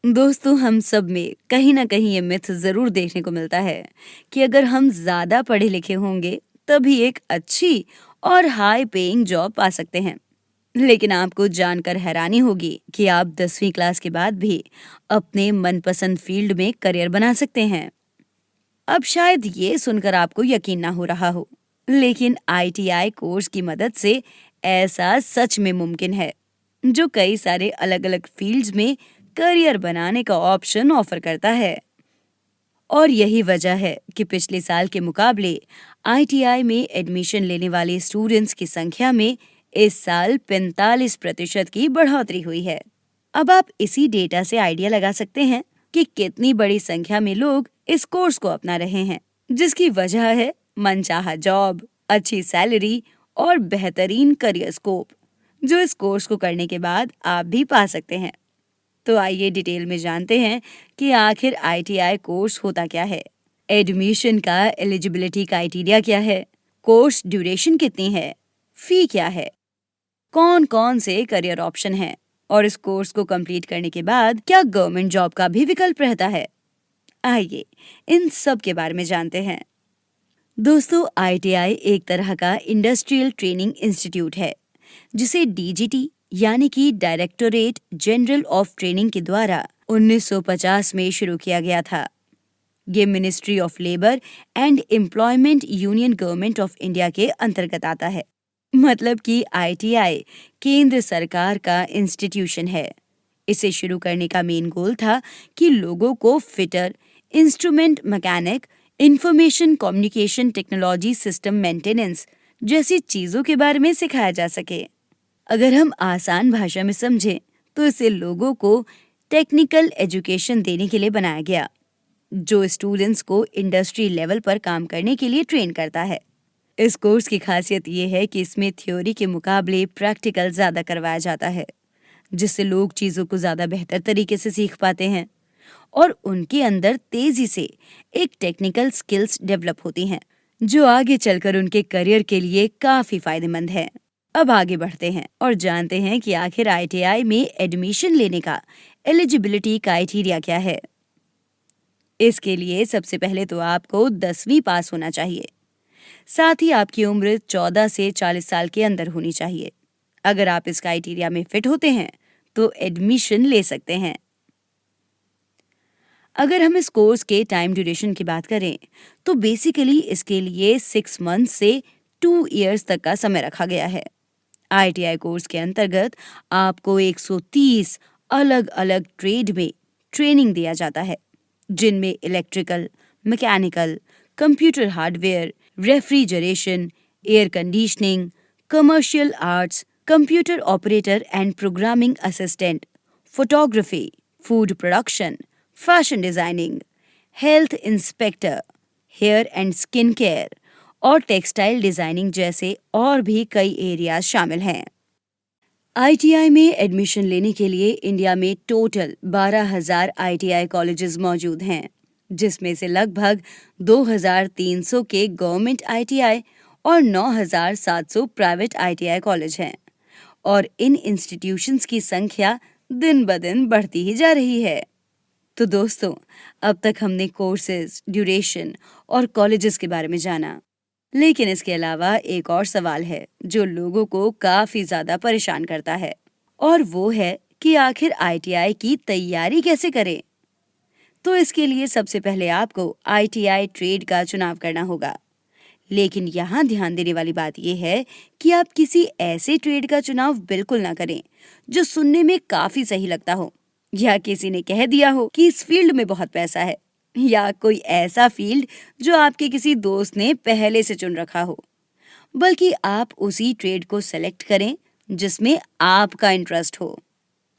दोस्तों, हम सब में कहीं ना कहीं ये मिथ जरूर देखने को मिलता है कि अगर हम ज्यादा पढ़े लिखे होंगे तभी एक अच्छी और हाई पेइंग जॉब पा सकते हैं। लेकिन आपको जानकर हैरानी होगी कि आप 10वीं क्लास के बाद भी अपने मनपसंद फील्ड में करियर बना सकते हैं। अब शायद ये सुनकर आपको यकीन ना हो रहा हो, लेकिन आईटीआई कोर्स की मदद से ऐसा सच में मुमकिन है, जो कई सारे अलग अलग फील्ड्स में करियर बनाने का ऑप्शन ऑफर करता है। और यही वजह है कि पिछले साल के मुकाबले आईटीआई में एडमिशन लेने वाले स्टूडेंट्स की संख्या में इस साल 45% की बढ़ोतरी हुई है। अब आप इसी डेटा से आइडिया लगा सकते हैं कि कितनी बड़ी संख्या में लोग इस कोर्स को अपना रहे हैं, जिसकी वजह है मनचाहा जॉब, अच्छी सैलरी और बेहतरीन करियर स्कोप, जो इस कोर्स को करने के बाद आप भी पा सकते हैं। तो आइए डिटेल में जानते हैं कि आखिर आईटीआई कोर्स होता क्या है, एडमिशन का एलिजिबिलिटी क्राइटेरिया क्या है, कोर्स ड्यूरेशन कितनी है, फी क्या है, कौन कौन से करियर ऑप्शन हैं और इस कोर्स को कंप्लीट करने के बाद क्या गवर्नमेंट जॉब का भी विकल्प रहता है। आइए इन सब के बारे में जानते हैं। दोस्तों, आईटीआई एक तरह का इंडस्ट्रियल ट्रेनिंग इंस्टीट्यूट है, जिसे डीजीटी यानी कि डायरेक्टोरेट जनरल ऑफ ट्रेनिंग के द्वारा 1950 में शुरू किया गया था। ये ministry of labour and employment union government of India के अंतर्गत आता है। मतलब कि आईटीआई केंद्र सरकार का इंस्टीट्यूशन है। इसे शुरू करने का मेन गोल था कि लोगों को fitter, instrument mechanic, information communication technology system maintenance जैसी चीजों के बारे में सिखाया जा सके। अगर हम आसान भाषा में समझें तो इसे लोगों को टेक्निकल एजुकेशन देने के लिए बनाया गया, जो स्टूडेंट्स को इंडस्ट्री लेवल पर काम करने के लिए ट्रेन करता है। इस कोर्स की खासियत ये है कि इसमें थ्योरी के मुकाबले प्रैक्टिकल ज्यादा करवाया जाता है, जिससे लोग चीजों को ज्यादा बेहतर तरीके से सीख पाते हैं और उनके अंदर तेजी से एक टेक्निकल स्किल्स डेवलप होती हैं, जो आगे चलकर उनके करियर के लिए काफी फायदेमंद है। अब आगे बढ़ते हैं और जानते हैं कि आखिर आईटीआई में एडमिशन लेने का एलिजिबिलिटी क्राइटेरिया क्या है। इसके लिए सबसे पहले तो आपको 10वीं पास होना चाहिए। साथ ही आपकी उम्र 14 से 40 साल के अंदर होनी चाहिए। अगर आप इस क्राइटेरिया में फिट होते हैं तो एडमिशन ले सकते हैं। अगर हम इस कोर्स के टाइम ड्यूरेशन की बात करें तो बेसिकली इसके लिए 6 मंथ से 2 इयर्स तक का समय रखा गया है। आईटीआई कोर्स के अंतर्गत आपको 130 अलग अलग ट्रेड में ट्रेनिंग दिया जाता है, जिनमें electrical, mechanical, computer hardware, refrigeration, air conditioning, commercial arts, computer operator and programming assistant, photography, food production, fashion designing, health inspector, hair and skin care और टेक्सटाइल डिजाइनिंग जैसे और भी कई एरियाज शामिल हैं। आईटीआई में एडमिशन लेने के लिए इंडिया में टोटल 12,000 आईटीआई कॉलेजेस मौजूद हैं, जिसमें से लगभग 2,300 के गवर्नमेंट आईटीआई और 9,700 प्राइवेट आईटीआई कॉलेज हैं। और इन इंस्टीट्यूशंस की संख्या दिन ब दिन बढ़ती ही जा रही है। तो दोस्तों, अब तक हमने कोर्सेज, ड्यूरेशन और कॉलेजेस के बारे में जाना, लेकिन इसके अलावा एक और सवाल है जो लोगों को काफी ज्यादा परेशान करता है, और वो है कि आखिर आईटीआई की तैयारी कैसे करें। तो इसके लिए सबसे पहले आपको आईटीआई ट्रेड का चुनाव करना होगा। लेकिन यहाँ ध्यान देने वाली बात यह है कि आप किसी ऐसे ट्रेड का चुनाव बिल्कुल ना करें जो सुनने में काफी सही लगता हो, या किसी ने कह दिया हो कि इस फील्ड में बहुत पैसा है, या कोई ऐसा फील्ड जो आपके किसी दोस्त ने पहले से चुन रखा हो। बल्कि आप उसी ट्रेड को सेलेक्ट करें जिसमें आपका इंटरेस्ट हो।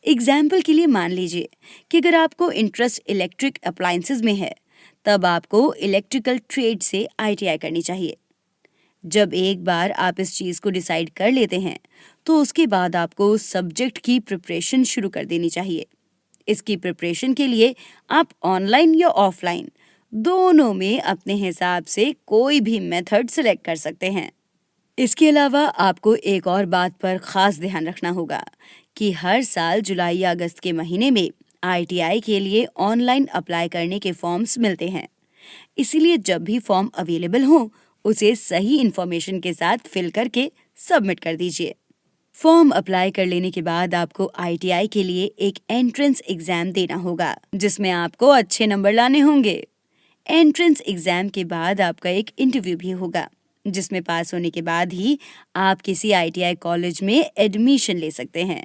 एग्जाम्पल के लिए मान लीजिए कि अगर आपको इंटरेस्ट इलेक्ट्रिक अप्लायंसेस में है, तब आपको इलेक्ट्रिकल ट्रेड से आईटीआई करनी चाहिए। जब एक बार आप इस चीज को डिसाइड कर लेते हैं तो उसके बाद आपको सब्जेक्ट की प्रिपरेशन शुरू कर देनी चाहिए। इसकी प्रिपरेशन के लिए आप ऑनलाइन या ऑफलाइन दोनों में अपने हिसाब से कोई भी मेथड सिलेक्ट कर सकते हैं। इसके अलावा आपको एक और बात पर खास ध्यान रखना होगा कि हर साल जुलाई या अगस्त के महीने में ITI के लिए ऑनलाइन अप्लाई करने के फॉर्म्स मिलते हैं, इसीलिए जब भी फॉर्म अवेलेबल हो उसे सही इन्फॉर्मेशन के साथ फिल करके सबमिट कर दीजिए। फॉर्म अप्लाई कर लेने के बाद आपको ITI के लिए एक एंट्रेंस एग्जाम देना होगा, जिसमें आपको अच्छे नंबर लाने होंगे। एंट्रेंस एग्जाम के बाद आपका एक इंटरव्यू भी होगा, जिसमें पास होने के बाद ही आप किसी ITI कॉलेज में एडमिशन ले सकते हैं।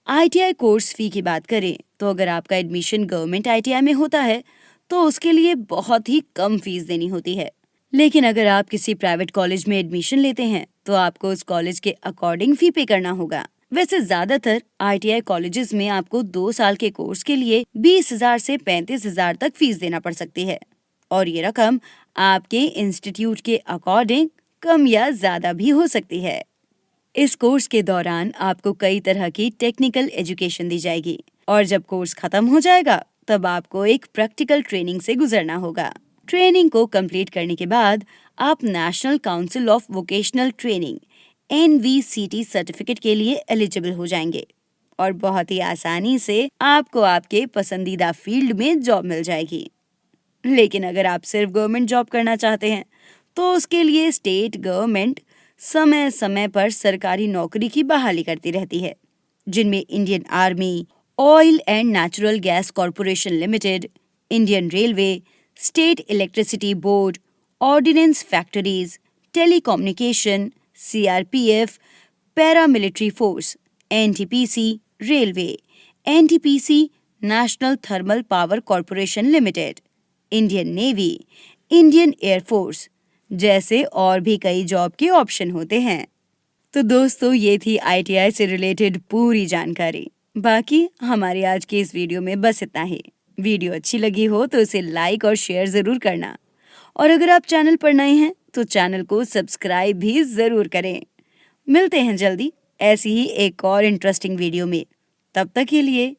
ITI कोर्स फी की बात करें तो अगर आपका एडमिशन गवर्नमेंट ITI में होता है तो उसके लिए बहुत ही कम फीस देनी होती है। लेकिन अगर आप किसी प्राइवेट कॉलेज में एडमिशन लेते हैं तो आपको उस कॉलेज के अकॉर्डिंग फी पे करना होगा। वैसे ज्यादातर ITI कॉलेजेस में आपको 2 साल के कोर्स के लिए 20,000 से 35,000 तक फीस देना पड़ सकती है, और ये रकम आपके इंस्टीट्यूट के अकॉर्डिंग कम या ज्यादा भी हो सकती है। इस कोर्स के दौरान आपको कई तरह की टेक्निकल एजुकेशन दी जाएगी, और जब कोर्स खत्म हो जाएगा तब आपको एक प्रैक्टिकल ट्रेनिंग से गुजरना होगा। ट्रेनिंग को कंप्लीट करने के बाद आप national council of vocational training NVCT certificate के लिए एलिजिबल हो जाएंगे, और बहुत ही आसानी से आपको आपके पसंदीदा फील्ड में जॉब मिल जाएगी। लेकिन अगर आप सिर्फ गवर्नमेंट जॉब करना चाहते हैं तो उसके लिए स्टेट गवर्नमेंट समय समय पर सरकारी नौकरी की बहाली करती रहती है, जिनमें Indian army, oil and natural gas corporation limited, Indian railway, state electricity board, ordnance factories, telecommunication, CRPF, paramilitary force, NTPC, railway, NTPC, national thermal power corporation limited, Indian navy, Indian air force जैसे और भी कई job के option होते हैं। तो दोस्तों, ये थी ITI से रिलेटेड पूरी जानकारी। बाकी हमारी आज की इस वीडियो में बस इतना ही। वीडियो अच्छी लगी हो तो इसे लाइक और शेयर जरूर करना, और अगर आप चैनल पर नए हैं तो चैनल को सब्सक्राइब भी जरूर करें। मिलते हैं जल्दी ऐसी ही एक और इंटरेस्टिंग वीडियो में। तब तक के लिए